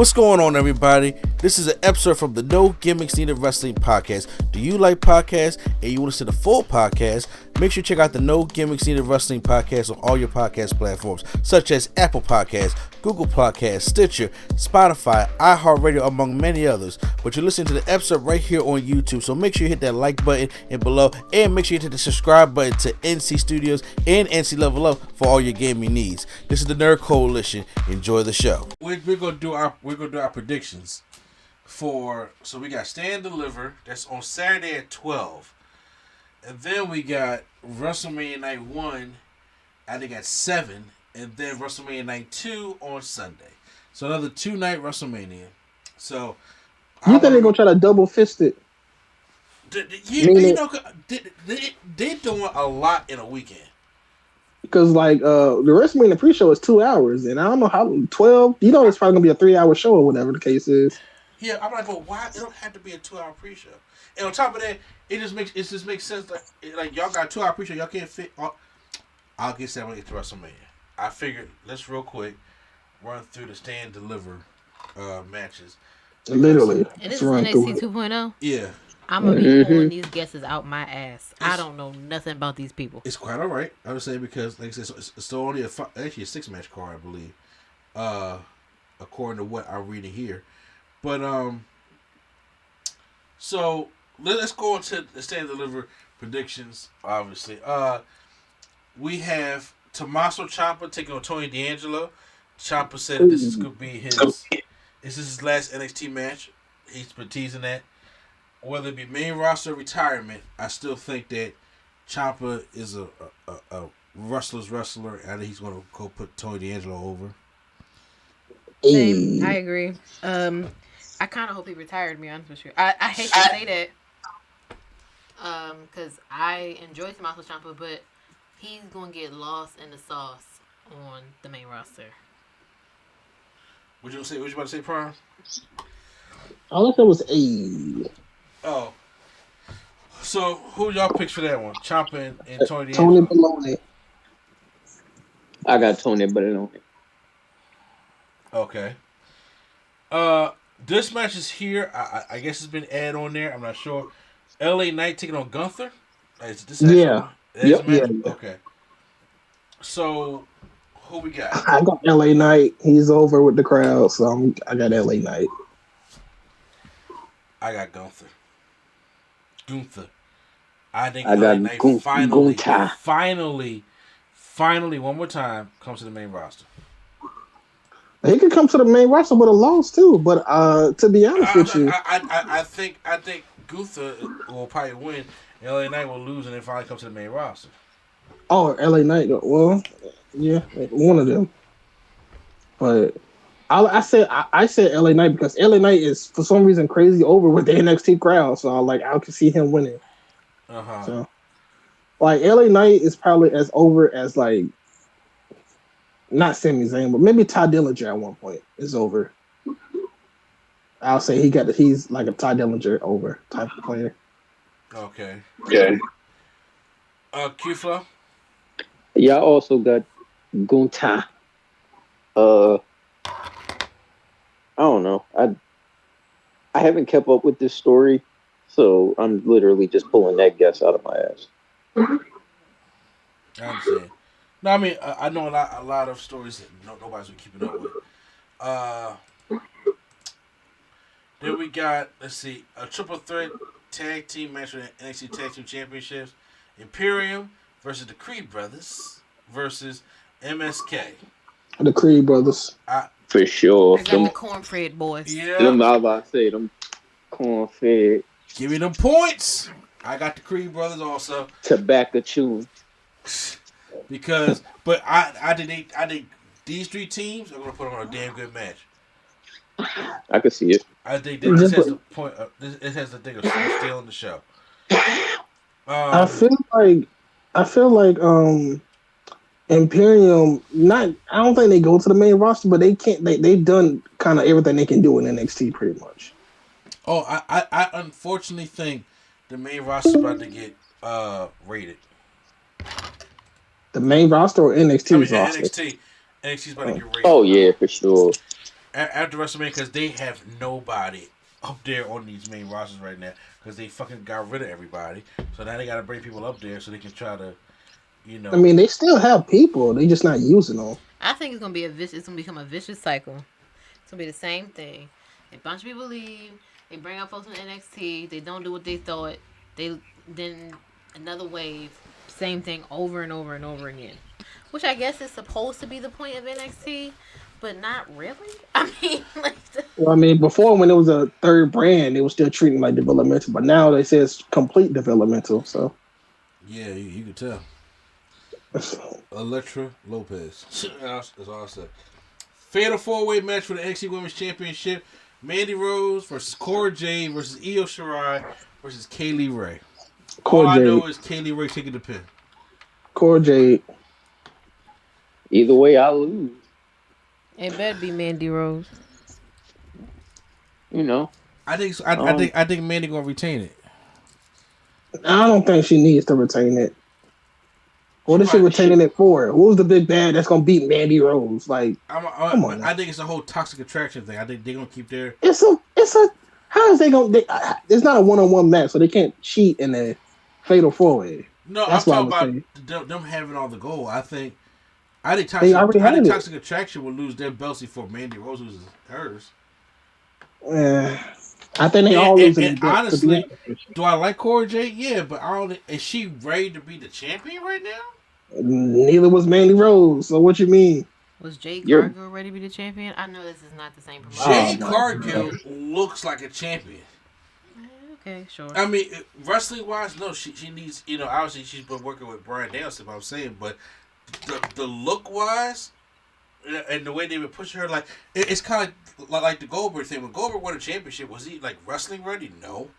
What's going on, everybody? This is an episode from the No Gimmicks Needed Wrestling podcast. Do you like podcasts and you want to see the full podcast? Make sure you check out the No Gimmicks Needed Wrestling podcast on all your podcast platforms, such as Apple Podcasts, Google Podcasts, Stitcher, Spotify, iHeartRadio, among many others. But you're listening to the episode right here on YouTube, so make sure you hit that like button and below, and make sure you hit the subscribe button to NC Studios and NC Level Up for all your gaming needs. This is the Nerd Coalition. Enjoy the show. We're gonna do our predictions for. So we got Stand and Deliver. That's on Saturday at 12, and then we got WrestleMania Night 1. I think at 7. And then WrestleMania Night 2 on Sunday. So another 2-night WrestleMania. So you think they're gonna try to double fist it? They're doing a lot in a weekend. Because the WrestleMania pre-show is 2 hours, and I don't know how 12. You know, it's probably gonna be a 3-hour show or whatever the case is. Yeah, I'm like, but why? It don't have to be a 2-hour pre-show. And on top of that, it just makes sense. Like y'all got a 2-hour pre-show, y'all can't fit. I'll get that when we get to WrestleMania. I figured let's real quick run through the Stand and Deliver matches. Literally. And this is NXT 2.0? Yeah. I'm going to be pulling these guesses out my ass. I don't know nothing about these people. It's quite all right. I would say because, like I said, it's still only actually a 6-match card, I believe, according to what I'm reading here. But, so let's go into the Stand and Deliver predictions, obviously. We have Tommaso Ciampa taking on Tony D'Angelo. Ciampa said this is going to be his last NXT match. He's been teasing that. Whether it be main roster or retirement, I still think that Ciampa is a wrestler's wrestler, and he's going to go put Tony D'Angelo over. Same. I agree. I kind of hope he retired, to be honest with you. I hate to say that because I enjoy Tommaso Ciampa, but he's going to get lost in the sauce on the main roster. What you about to say, Prime? All I said was A. Oh. So, who y'all picks for that one? Ciampa and Tony Tony D'Angelo? Baloney. I got Tony Baloney. Okay. This match is here. I guess it's been added on there. I'm not sure. LA Knight taking on Gunther? Is this Yeah. Yep. Yeah. Okay. So, who we got? I got LA Knight. He's over with the crowd, so I got LA Knight. I got Gunther. I think I LA got Knight finally, one more time, comes to the main roster. He could come to the main roster with a loss too, but to be honest with you, I think Gunther will probably win. And LA Knight will lose, and then finally come to the main roster. oh, LA Knight. Well, yeah, one of them. But I said LA Knight because LA Knight is for some reason crazy over with the NXT crowd, so I can see him winning. So, LA Knight is probably as over as not Sami Zayn, but maybe Ty Dillinger at one point is over. I'll say he's like a Ty Dillinger over type of player. Okay. Yeah. Q-Flow? Yeah, I also got Gunther. I don't know. I haven't kept up with this story, so I'm literally just pulling that guess out of my ass. I understand. No, I mean, I know a lot of stories that nobody's been keeping up with. Then we got, let's see, a triple threat tag team match for the NXT Tag Team Championships. Imperium versus the Creed Brothers versus MSK. The Creed Brothers. For sure. I got the corn-fed boys. Yeah. I was about to say, them corn-fed. Give me them points. I got the Creed Brothers also. Tobacco chewing. But I think these three teams are going to put on a damn good match. I could see it. I think that this has the point. It has the thing of stealing the show. I feel like Imperium. I don't think they go to the main roster, but they can't. They've done kind of everything they can do in NXT, pretty much. Oh, I unfortunately think the main roster is about to get rated. The main roster or NXT's roster? NXT's about to get rated. Oh yeah, for sure. after WrestleMania because they have nobody up there on these main rosters right now because they fucking got rid of everybody. So now they got to bring people up there so they can try to, I mean, they still have people. They just not using them. I think it's gonna be it's gonna become a vicious cycle. It's gonna be the same thing. A bunch of people leave. They bring up folks from NXT. They don't do what they thought. Then another wave. Same thing over and over and over again. Which I guess is supposed to be the point of NXT, but not really. I mean, well, I mean, before when it was a third brand, they were still treating it like developmental, but now they say it's complete developmental. So yeah, you can tell. Elektra Lopez. That's all I said. Fatal 4-way match for the NXT Women's Championship. Mandy Rose versus Cora Jade versus Io Shirai versus Kaylee Ray. All I know is Kaylee Ray taking the pin. Cora Jade. Either way, I lose. It better be Mandy Rose. You know. I think Mandy gonna retain it. I don't think she needs to retain it. What is she retaining it for? Who's the big bad that's gonna beat Mandy Rose? Like, come on. I think it's a whole toxic attraction thing. I think they're gonna keep their. It's a. How is they gonna? It's not a 1-on-1 match, so they can't cheat in a fatal 4-way. No, that's I'm talking about them having all the gold. I think Toxic Attraction will lose their belts before Mandy Rose loses hers. I think they all lose. And honestly, do I like Cora Jade? Yeah, but I don't. Is she ready to be the champion right now? Neither was Mandy Rose. So what you mean? Was Jade Cargill ready to be the champion? I know this is not the same promotion. Jade Cargill looks like a champion. Okay, sure. I mean, wrestling wise, no, she needs. Obviously she's been working with Bryan Danielson. I'm saying, but the look wise. And the way they would push her, like it's kind of like the Goldberg thing. When Goldberg won a championship, was he like wrestling ready? No,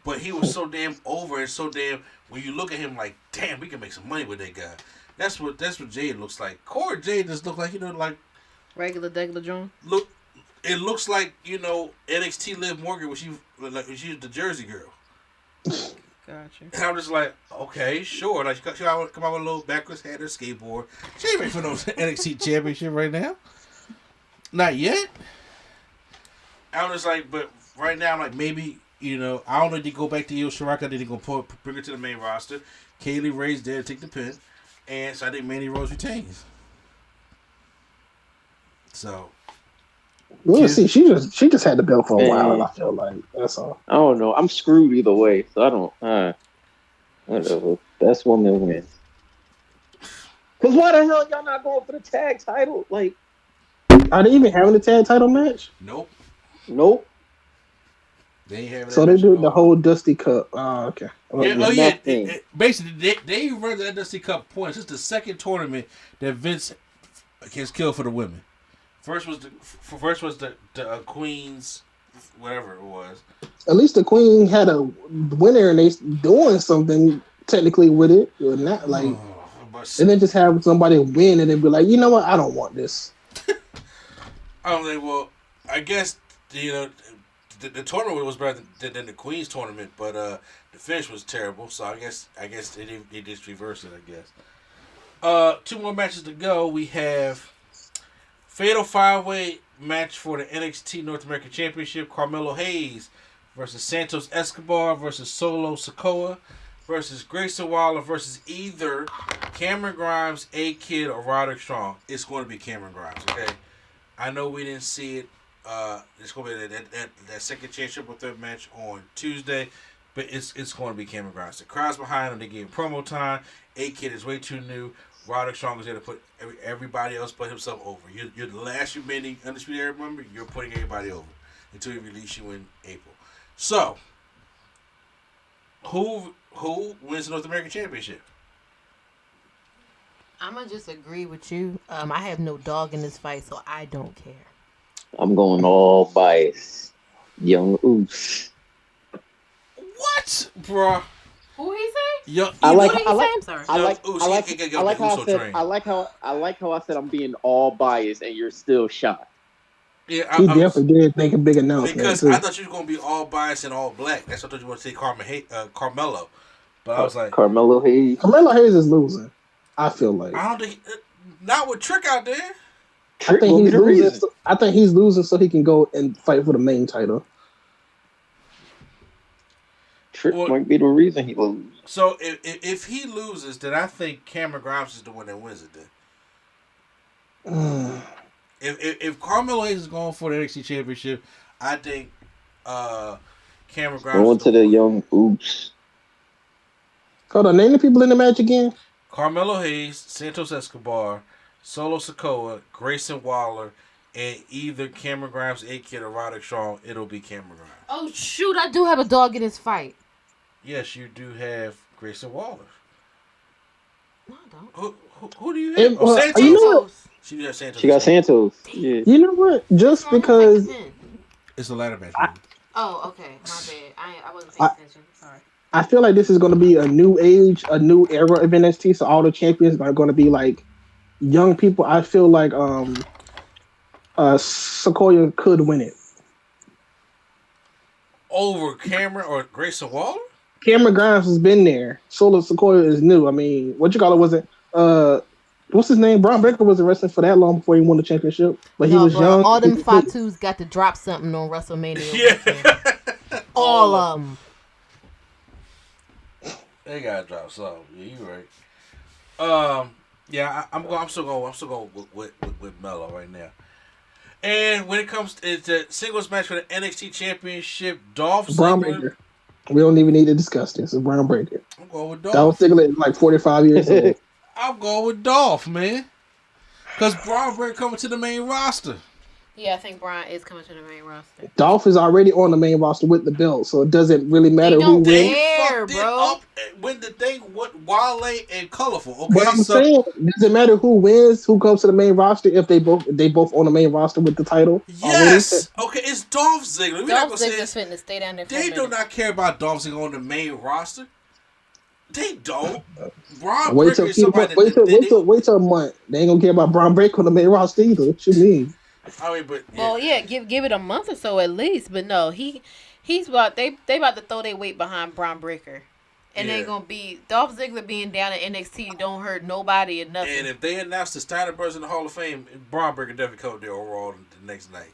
but he was so damn over and so damn. When you look at him, like, damn, we can make some money with that guy. That's what Jade looks like. Cora Jade just look like like regular John. Look, it looks like NXT Liv Morgan when she was the Jersey girl. Gotcha. And I'm just like, okay, sure. Like she come out with a little backwards hat or skateboard. She ain't ready for no NXT championship right now. Not yet. I'm just like, but right now, I'm like, maybe, I don't know if they go back to Io Shirai. I think they're going to bring her to the main roster. Kaylee Ray's there to take the pin. And so I think Mandy Rose retains. So. We'll see. She just had the belt for a while, and I feel like that's all. I don't know. I'm screwed either way, so I don't. Whatever. Best woman wins. Cause why the hell y'all not going for the tag title? Like, are they even having a tag title match? Nope. They ain't having. So they do the whole Dusty Cup. Oh, okay. Yeah. Basically, they run that Dusty Cup points. It's the second tournament that Vince has killed for the women. First was the Queen's, whatever it was. At least the Queen had a winner, and they doing something technically with it. Or not like, and then just have somebody win, and then be like, you know what? I don't want this. I'm like, well, I guess the tournament was better than the Queen's tournament, but the finish was terrible. So I guess they just reversed it. I guess. 2 more matches to go. We have. Fatal 5-way match for the NXT North American Championship. Carmelo Hayes versus Santos Escobar versus Solo Sikoa versus Grayson Waller versus either Cameron Grimes, A-Kid, or Roderick Strong. It's going to be Cameron Grimes, okay? I know we didn't see it. It's going to be that second chance triple threat match on Tuesday, but it's going to be Cameron Grimes. The crowd's behind him. They gave promo time. A-Kid is way too new. Roderick Strong is there to put everybody else but himself over. You're the last remaining Undisputed Era member. You're putting everybody over until he release you in April. So, who wins the North American Championship? I'm going to just agree with you. I have no dog in this fight, so I don't care. I'm going all bias. Young Oos. What, bruh? Who he say? Yo, I like how I said I'm being all biased and you're still shocked. Yeah, he definitely did make a big announcement. Because I thought you were going to be all biased and all black. That's what I thought you were going to say Carmelo. But I was like... Carmelo Hayes. Carmelo Hayes is losing, I feel like. I don't think... Not with Trick out there. I think he's losing. I think he's losing so he can go and fight for the main title. Trick might be the reason he loses. So if he loses, then I think Cameron Grimes is the one that wins it. Then if Carmelo Hayes is going for the NXT Championship, I think Cameron Grimes going to the young Oops. Hold on, name the people in the match again. Carmelo Hayes, Santos Escobar, Solo Sikoa, Grayson Waller, and either Cameron Grimes, A-Kid, or Roderick Strong. It'll be Cameron Grimes. Oh shoot! I do have a dog in this fight. Yes, you do have Grayson Waller. No, I don't. Who do you have? Santos. You know what? She got Santos. She got Santos. Yeah. You know what? Just because it's a ladder match. Oh, okay. My bad. I wasn't paying attention. Sorry. I feel like this is going to be a new age, a new era of NXT. So all the champions are going to be like young people. I feel like Sequoia could win it over Cameron or Grayson Waller. Cameron Grimes has been there. Solo Sequoia is new. I mean, what you call it? Wasn't what's his name? Braun Breaker wasn't wrestling for that long before he won the championship, but he was young. All them Fatus got to drop something on WrestleMania. Yeah, all of them. They gotta drop something. Yeah, you right. Yeah, I'm still going with Melo right now. And when it comes to the singles match for the NXT Championship, Dolph Ziggler. We don't even need to discuss this. It's Braun Breaker. I'm going with Dolph. Dolph Ziggler is like 45 years old. I'm going with Dolph, man. Because Braun Breaker coming to the main roster. Yeah, I think Braun is coming to the main roster. Dolph is already on the main roster with the belt, so it doesn't really matter who wins. Care, bro. When the thing what Wale and Colorful. Okay, but I'm saying, does it matter who wins, who comes to the main roster if they both on the main roster with the title? Yes. Okay, it's Dolph Ziggler. Dolph Ziggler's fitting to stay down there. They do not care about Dolph Ziggler on the main roster. They don't. Braun Breaker is somebody wait till a month. They ain't gonna care about Braun Breaker on the main roster either. What you mean? I mean, but give it a month or so at least. But no, he's about they about to throw their weight behind Braun Breaker, and they're gonna be Dolph Ziggler being down at NXT don't hurt nobody or nothing. And if they announce the Steiner Brothers in the Hall of Fame, Braun Breaker definitely come there overall the next night.